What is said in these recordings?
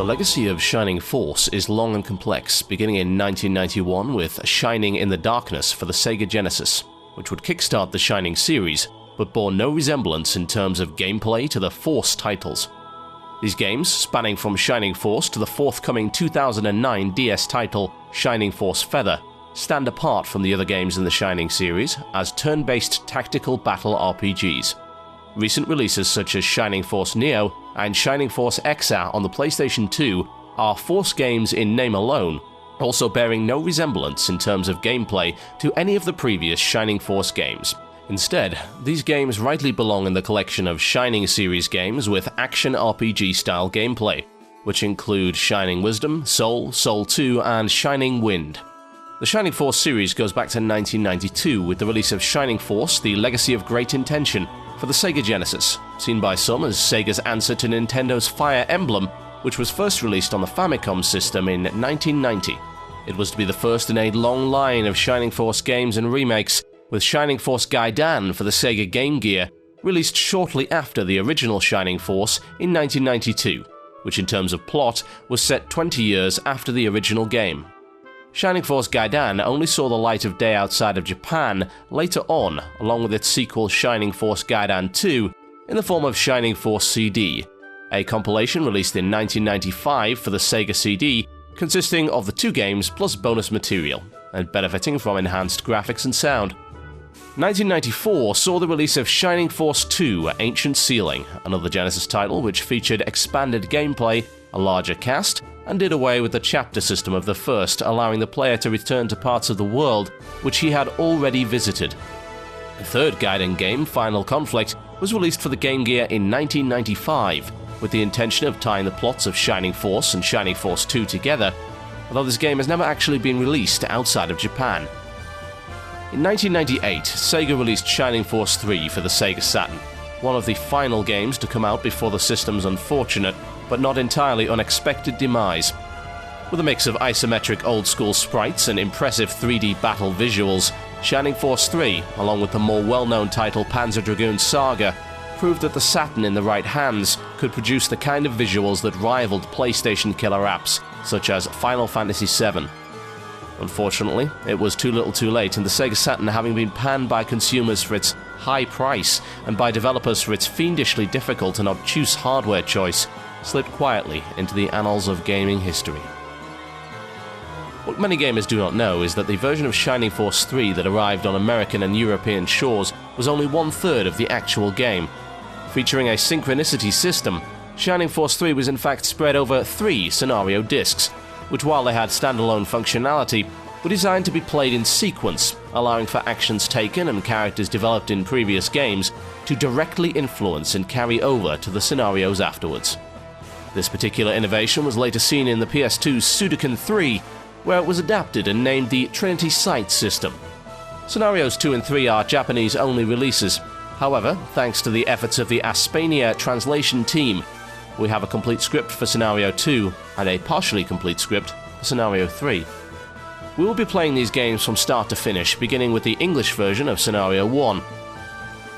The legacy of Shining Force is long and complex, beginning in 1991 with Shining in the Darkness for the Sega Genesis, which would kickstart the Shining series, but bore no resemblance in terms of gameplay to the Force titles. These games, spanning from Shining Force to the forthcoming 2009 DS title Shining Force Feather, stand apart from the other games in the Shining series as turn-based tactical battle RPGs. Recent releases such as Shining Force Neo and Shining Force XR on the PlayStation 2 are Force games in name alone, also bearing no resemblance in terms of gameplay to any of the previous Shining Force games. Instead, these games rightly belong in the collection of Shining series games with action RPG-style gameplay, which include Shining Wisdom, Soul, Soul 2, and Shining Wind. The Shining Force series goes back to 1992 with the release of Shining Force: The Legacy of Great Intention for the Sega Genesis, seen by some as Sega's answer to Nintendo's Fire Emblem, which was first released on the Famicom system in 1990. It was to be the first in a long line of Shining Force games and remakes, with Shining Force Gaiden for the Sega Game Gear, released shortly after the original Shining Force in 1992, which in terms of plot was set 20 years after the original game. Shining Force Gaiden only saw the light of day outside of Japan later on, along with its sequel Shining Force Gaiden 2 in the form of Shining Force CD, a compilation released in 1995 for the Sega CD consisting of the two games plus bonus material, and benefiting from enhanced graphics and sound. 1994 saw the release of Shining Force 2 Ancient Ceiling, another Genesis title which featured expanded gameplay, a larger cast, and did away with the chapter system of the first, allowing the player to return to parts of the world which he had already visited. The third Gaiden game, Final Conflict, was released for the Game Gear in 1995, with the intention of tying the plots of Shining Force and Shining Force 2 together, although this game has never actually been released outside of Japan. In 1998, Sega released Shining Force 3 for the Sega Saturn, one of the final games to come out before the system's unfortunate, but not entirely unexpected demise. With a mix of isometric old-school sprites and impressive 3D battle visuals, Shining Force 3, along with the more well-known title Panzer Dragoon Saga, proved that the Saturn in the right hands could produce the kind of visuals that rivaled PlayStation killer apps, such as Final Fantasy VII. Unfortunately, it was too little too late, and the Sega Saturn, having been panned by consumers for its high price and by developers for its fiendishly difficult and obtuse hardware choice, slipped quietly into the annals of gaming history. What many gamers do not know is that the version of Shining Force 3 that arrived on American and European shores was only 1/3 of the actual game. Featuring a synchronicity system, Shining Force 3 was in fact spread over 3 scenario discs, which, while they had standalone functionality, were designed to be played in sequence, allowing for actions taken and characters developed in previous games to directly influence and carry over to the scenarios afterwards. This particular innovation was later seen in the PS2's Sudoku 3, where it was adapted and named the Trinity Sight system. Scenarios 2 and 3 are Japanese-only releases. However, thanks to the efforts of the Aspania translation team, we have a complete script for Scenario 2 and a partially complete script for Scenario 3. We will be playing these games from start to finish, beginning with the English version of Scenario 1.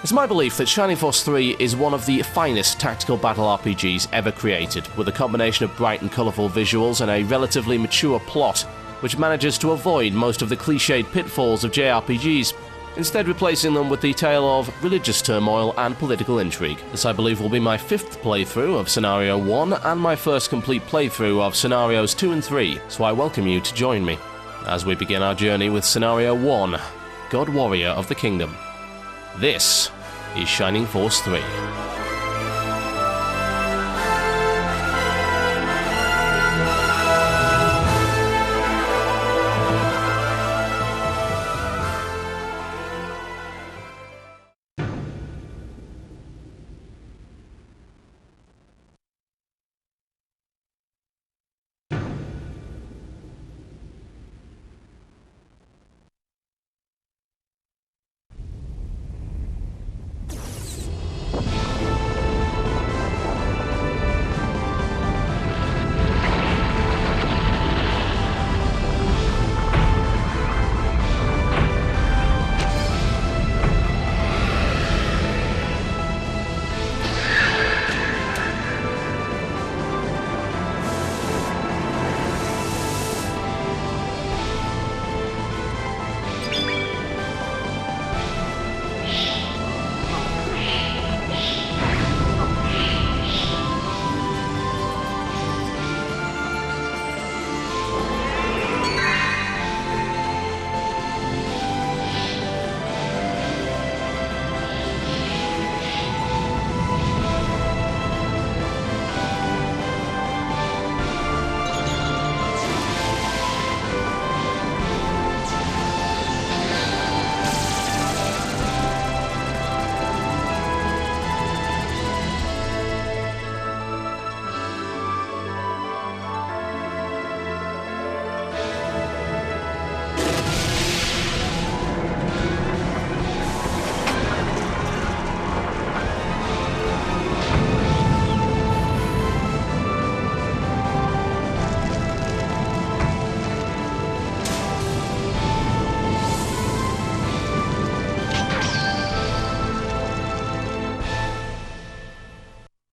It's my belief that Shining Force 3 is one of the finest tactical battle RPGs ever created, with a combination of bright and colourful visuals and a relatively mature plot, which manages to avoid most of the cliched pitfalls of JRPGs, instead replacing them with the tale of religious turmoil and political intrigue. This, I believe, will be my 5th playthrough of Scenario 1 and my first complete playthrough of Scenarios 2 and 3, so I welcome you to join me as we begin our journey with Scenario 1, God Warrior of the Kingdom. This is Shining Force 3.